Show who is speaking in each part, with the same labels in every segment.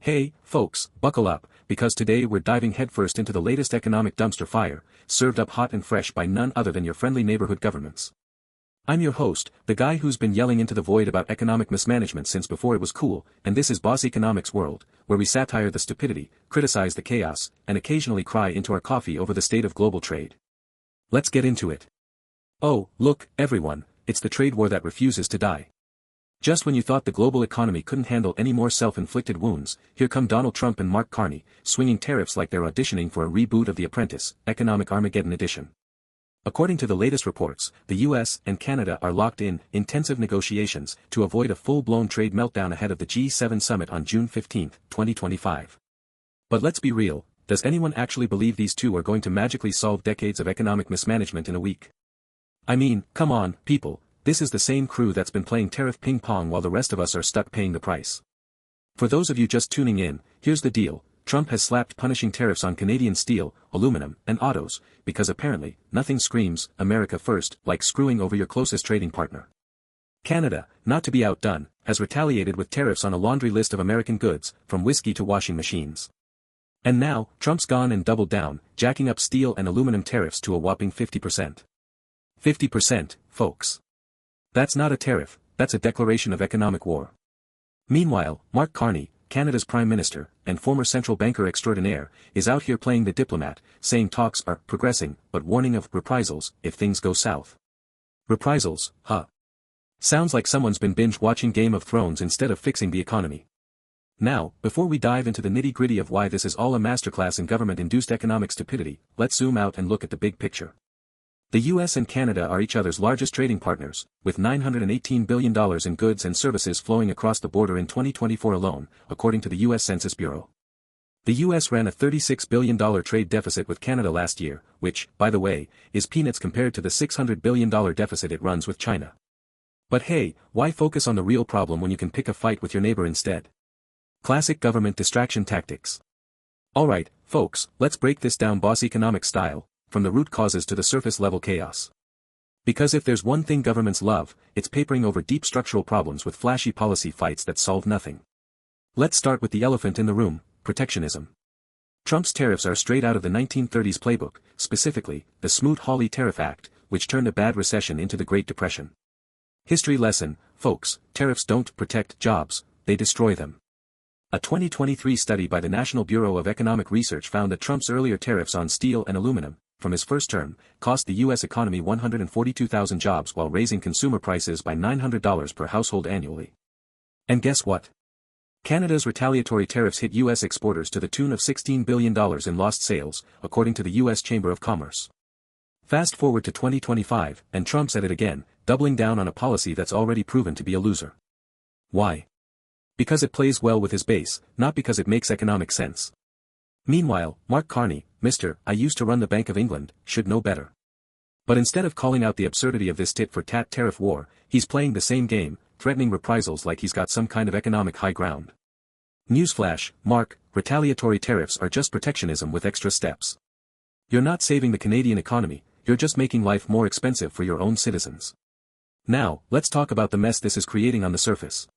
Speaker 1: Hey, folks, buckle up, because today we're diving headfirst into the latest economic dumpster fire, served up hot and fresh by none other than your friendly neighborhood governments. I'm your host, the guy who's been yelling into the void about economic mismanagement since before it was cool, and this is Boss Economics World, where we satire the stupidity, criticize the chaos, and occasionally cry into our coffee over the state of global trade. Let's get into it. Oh, look, everyone, it's the trade war that refuses to die. Just when you thought the global economy couldn't handle any more self-inflicted wounds, here come Donald Trump and Mark Carney, swinging tariffs like they're auditioning for a reboot of The Apprentice, Economic Armageddon Edition. According to the latest reports, the U.S. and Canada are locked in intensive negotiations to avoid a full-blown trade meltdown ahead of the G7 summit on June 15, 2025. But let's be real, does anyone actually believe these two are going to magically solve decades of economic mismanagement in a week? I mean, come on, people. This is the same crew that's been playing tariff ping-pong while the rest of us are stuck paying the price. For those of you just tuning in, here's the deal. Trump has slapped punishing tariffs on Canadian steel, aluminum, and autos, because apparently, nothing screams, America first, like screwing over your closest trading partner. Canada, not to be outdone, has retaliated with tariffs on a laundry list of American goods, from whiskey to washing machines. And now, Trump's gone and doubled down, jacking up steel and aluminum tariffs to a whopping 50%. 50%, folks. That's not a tariff, that's a declaration of economic war. Meanwhile, Mark Carney, Canada's Prime Minister, and former central banker extraordinaire, is out here playing the diplomat, saying talks are progressing, but warning of reprisals if things go south. Reprisals, huh? Sounds like someone's been binge-watching Game of Thrones instead of fixing the economy. Now, before we dive into the nitty-gritty of why this is all a masterclass in government-induced economic stupidity, let's zoom out and look at the big picture. The U.S. and Canada are each other's largest trading partners, with $918 billion in goods and services flowing across the border in 2024 alone, according to the U.S. Census Bureau. The U.S. ran a $36 billion trade deficit with Canada last year, which, by the way, is peanuts compared to the $600 billion deficit it runs with China. But hey, why focus on the real problem when you can pick a fight with your neighbor instead? Classic government distraction tactics. Alright, folks, let's break this down boss economic style, from the root causes to the surface-level chaos. Because if there's one thing governments love, it's papering over deep structural problems with flashy policy fights that solve nothing. Let's start with the elephant in the room, protectionism. Trump's tariffs are straight out of the 1930s playbook, specifically, the Smoot-Hawley Tariff Act, which turned a bad recession into the Great Depression. History lesson, folks, tariffs don't protect jobs, they destroy them. A 2023 study by the National Bureau of Economic Research found that Trump's earlier tariffs on steel and aluminum, from his first term, cost the U.S. economy 142,000 jobs while raising consumer prices by $900 per household annually. And guess what? Canada's retaliatory tariffs hit U.S. exporters to the tune of $16 billion in lost sales, according to the U.S. Chamber of Commerce. Fast forward to 2025, and Trump's at it again, doubling down on a policy that's already proven to be a loser. Why? Because it plays well with his base, not because it makes economic sense. Meanwhile, Mark Carney, Mr. I used to run the Bank of England, should know better. But instead of calling out the absurdity of this tit-for-tat tariff war, he's playing the same game, threatening reprisals like he's got some kind of economic high ground. Newsflash, Mark, retaliatory tariffs are just protectionism with extra steps. You're not saving the Canadian economy, you're just making life more expensive for your own citizens. Now, let's talk about the mess this is creating on the surface.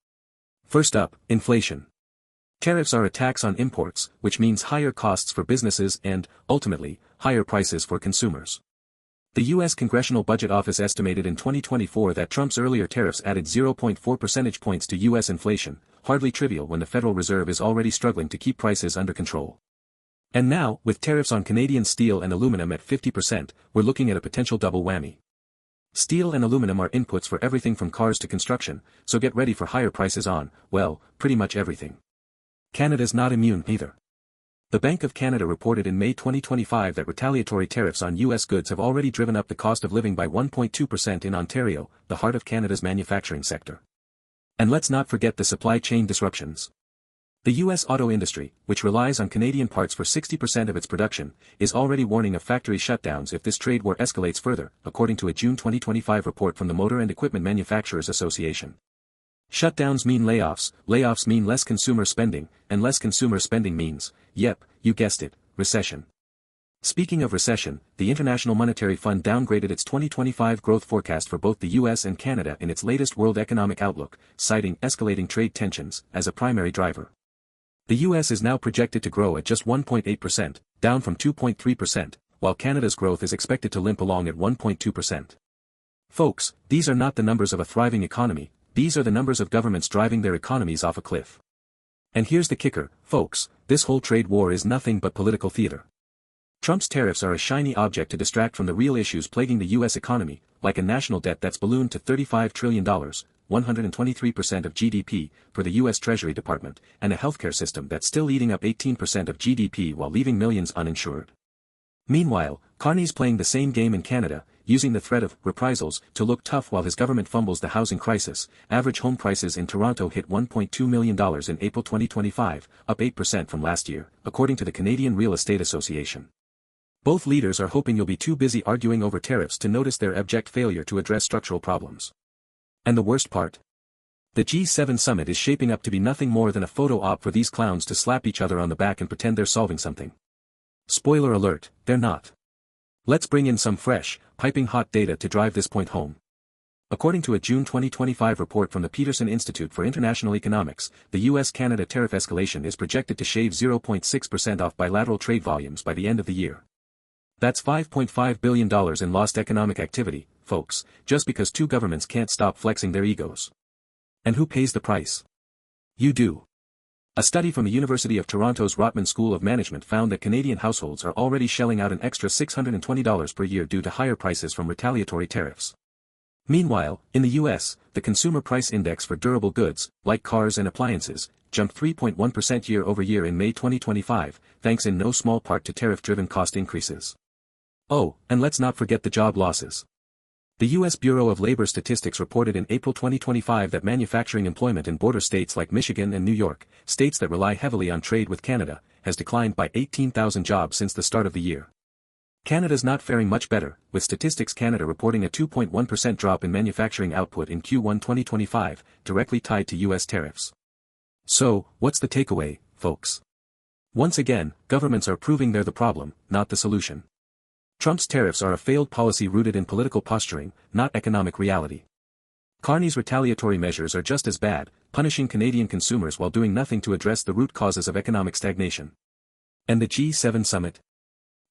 Speaker 1: First up, inflation. Tariffs are a tax on imports, which means higher costs for businesses and, ultimately, higher prices for consumers. The U.S. Congressional Budget Office estimated in 2024 that Trump's earlier tariffs added 0.4 percentage points to U.S. inflation, hardly trivial when the Federal Reserve is already struggling to keep prices under control. And now, with tariffs on Canadian steel and aluminum at 50%, we're looking at a potential double whammy. Steel and aluminum are inputs for everything from cars to construction, so get ready for higher prices on, well, pretty much everything. Canada's not immune either. The Bank of Canada reported in May 2025 that retaliatory tariffs on U.S. goods have already driven up the cost of living by 1.2% in Ontario, the heart of Canada's manufacturing sector. And let's not forget the supply chain disruptions. The U.S. auto industry, which relies on Canadian parts for 60% of its production, is already warning of factory shutdowns if this trade war escalates further, according to a June 2025 report from the Motor and Equipment Manufacturers Association. Shutdowns mean layoffs, layoffs mean less consumer spending, and less consumer spending means, yep, you guessed it, recession. Speaking of recession, the International Monetary Fund downgraded its 2025 growth forecast for both the U.S. and Canada in its latest World Economic Outlook, citing escalating trade tensions as a primary driver. The US is now projected to grow at just 1.8%, down from 2.3%, while Canada's growth is expected to limp along at 1.2%. Folks, these are not the numbers of a thriving economy, these are the numbers of governments driving their economies off a cliff. And here's the kicker, folks, this whole trade war is nothing but political theater. Trump's tariffs are a shiny object to distract from the real issues plaguing the US economy, like a national debt that's ballooned to $35 trillion, 123% of GDP, for the US Treasury Department, and a healthcare system that's still eating up 18% of GDP while leaving millions uninsured. Meanwhile, Carney's playing the same game in Canada, using the threat of reprisals to look tough while his government fumbles the housing crisis. Average home prices in Toronto hit $1.2 million in April 2025, up 8% from last year, according to the Canadian Real Estate Association. Both leaders are hoping you'll be too busy arguing over tariffs to notice their abject failure to address structural problems. And the worst part? The G7 summit is shaping up to be nothing more than a photo op for these clowns to slap each other on the back and pretend they're solving something. Spoiler alert, they're not. Let's bring in some fresh, piping hot data to drive this point home. According to a June 2025 report from the Peterson Institute for International Economics, the U.S. Canada tariff escalation is projected to shave 0.6% off bilateral trade volumes by the end of the year. That's $5.5 billion in lost economic activity, folks, just because two governments can't stop flexing their egos. And who pays the price? You do. A study from the University of Toronto's Rotman School of Management found that Canadian households are already shelling out an extra $620 per year due to higher prices from retaliatory tariffs. Meanwhile, in the US, the Consumer Price Index for durable goods, like cars and appliances, jumped 3.1% year-over-year in May 2025, thanks in no small part to tariff-driven cost increases. Oh, and let's not forget the job losses. The U.S. Bureau of Labor Statistics reported in April 2025 that manufacturing employment in border states like Michigan and New York, states that rely heavily on trade with Canada, has declined by 18,000 jobs since the start of the year. Canada's not faring much better, with Statistics Canada reporting a 2.1% drop in manufacturing output in Q1 2025, directly tied to U.S. tariffs. So, what's the takeaway, folks? Once again, governments are proving they're the problem, not the solution. Trump's tariffs are a failed policy rooted in political posturing, not economic reality. Carney's retaliatory measures are just as bad, punishing Canadian consumers while doing nothing to address the root causes of economic stagnation. And the G7 summit?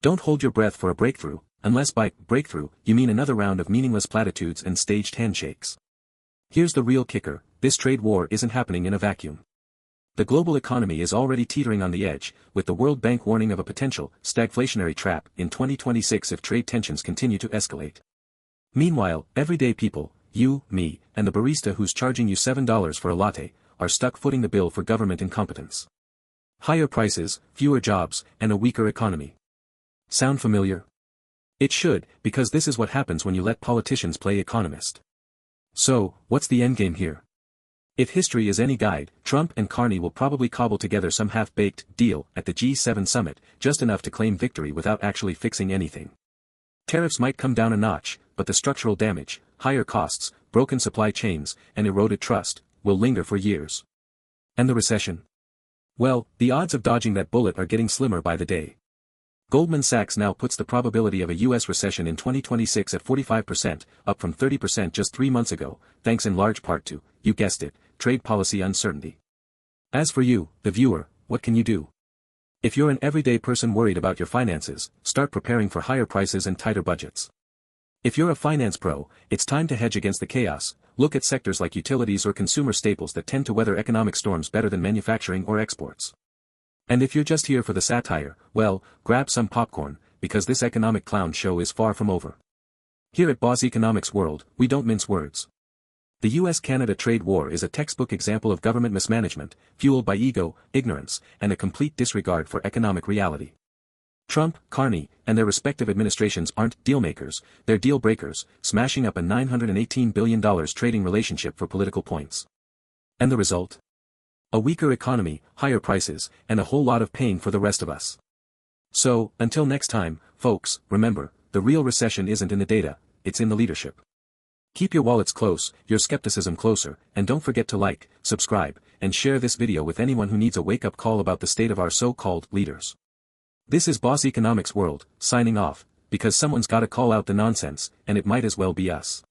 Speaker 1: Don't hold your breath for a breakthrough, unless by breakthrough you mean another round of meaningless platitudes and staged handshakes. Here's the real kicker, this trade war isn't happening in a vacuum. The global economy is already teetering on the edge, with the World Bank warning of a potential stagflationary trap in 2026 if trade tensions continue to escalate. Meanwhile, everyday people, you, me, and the barista who's charging you $7 for a latte, are stuck footing the bill for government incompetence. Higher prices, fewer jobs, and a weaker economy. Sound familiar? It should, because this is what happens when you let politicians play economist. So, what's the endgame here? If history is any guide, Trump and Carney will probably cobble together some half-baked deal at the G7 summit, just enough to claim victory without actually fixing anything. Tariffs might come down a notch, but the structural damage, higher costs, broken supply chains, and eroded trust, will linger for years. And the recession? Well, the odds of dodging that bullet are getting slimmer by the day. Goldman Sachs now puts the probability of a U.S. recession in 2026 at 45%, up from 30% just 3 months ago, thanks in large part to, you guessed it, trade policy uncertainty. As for you, the viewer, what can you do? If you're an everyday person worried about your finances, start preparing for higher prices and tighter budgets. If you're a finance pro, it's time to hedge against the chaos, look at sectors like utilities or consumer staples that tend to weather economic storms better than manufacturing or exports. And if you're just here for the satire, well, grab some popcorn, because this economic clown show is far from over. Here at Boss Economics World, we don't mince words. The U.S. Canada trade war is a textbook example of government mismanagement, fueled by ego, ignorance, and a complete disregard for economic reality. Trump, Carney, and their respective administrations aren't deal-makers, they're deal-breakers, smashing up a $918 billion trading relationship for political points. And the result? A weaker economy, higher prices, and a whole lot of pain for the rest of us. So, until next time, folks, remember, the real recession isn't in the data, it's in the leadership. Keep your wallets close, your skepticism closer, and don't forget to like, subscribe, and share this video with anyone who needs a wake-up call about the state of our so-called leaders. This is Boss Economics World, signing off, because someone's gotta call out the nonsense, and it might as well be us.